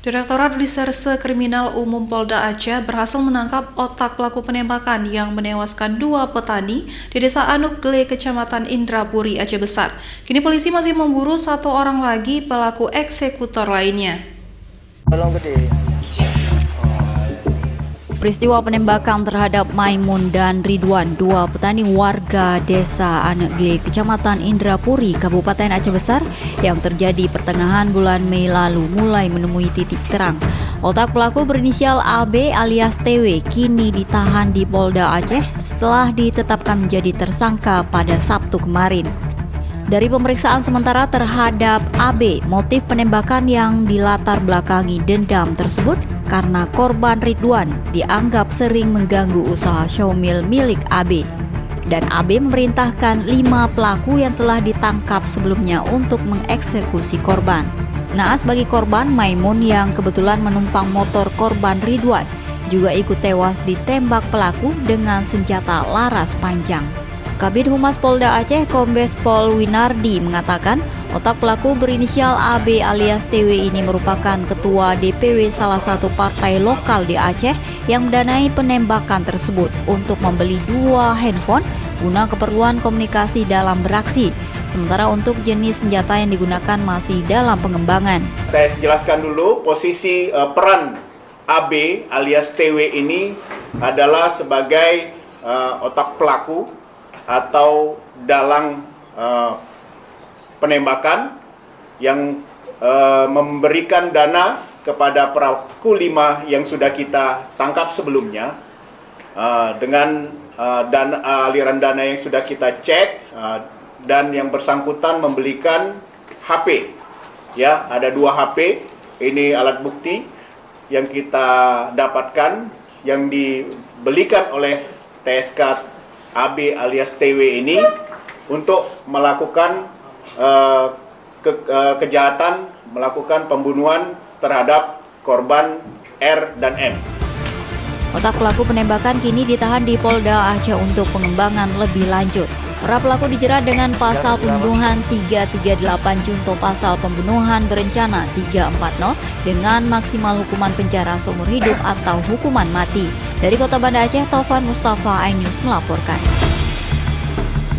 Direktorat Reserse Kriminal Umum Polda Aceh berhasil menangkap otak pelaku penembakan yang menewaskan 2 petani di Desa Anuk Gle, Kecamatan Indrapuri, Aceh Besar. Kini polisi masih memburu 1 orang lagi pelaku eksekutor lainnya. Peristiwa penembakan terhadap Maimun dan Ridwan, 2 petani warga Desa Anuk Gle, Kecamatan Indrapuri, Kabupaten Aceh Besar, yang terjadi pertengahan bulan Mei lalu mulai menemui titik terang. Otak pelaku berinisial AB alias TW kini ditahan di Polda Aceh setelah ditetapkan menjadi tersangka pada Sabtu kemarin. Dari pemeriksaan sementara terhadap AB, motif penembakan yang dilatar belakangi dendam tersebut karena korban Ridwan dianggap sering mengganggu usaha syomil milik AB. Dan AB memerintahkan 5 pelaku yang telah ditangkap sebelumnya untuk mengeksekusi korban. Naas bagi korban, Maimun yang kebetulan menumpang motor korban Ridwan juga ikut tewas ditembak pelaku dengan senjata laras panjang. Kabid Humas Polda Aceh Kombes Pol Winardi mengatakan otak pelaku berinisial AB alias TW ini merupakan ketua DPW salah satu partai lokal di Aceh yang mendanai penembakan tersebut untuk membeli 2 handphone guna keperluan komunikasi dalam beraksi. Sementara untuk jenis senjata yang digunakan masih dalam pengembangan. Saya jelaskan dulu posisi peran AB alias TW ini adalah sebagai otak pelaku atau dalang penembakan yang memberikan dana kepada pelaku 5 yang sudah kita tangkap sebelumnya dengan aliran dana yang sudah kita cek, dan yang bersangkutan membelikan HP. Ya, ada 2 HP. Ini alat bukti yang kita dapatkan yang dibelikan oleh TSK AB alias TW ini untuk melakukan kejahatan, melakukan pembunuhan terhadap korban R dan M. Otak pelaku penembakan kini ditahan di Polda Aceh untuk pengembangan lebih lanjut. Para pelaku dijerat dengan pasal pembunuhan 338 junto pasal pembunuhan berencana 340 dengan maksimal hukuman penjara seumur hidup atau hukuman mati. Dari Kota Banda Aceh, Taufan Mustafa, iNews melaporkan.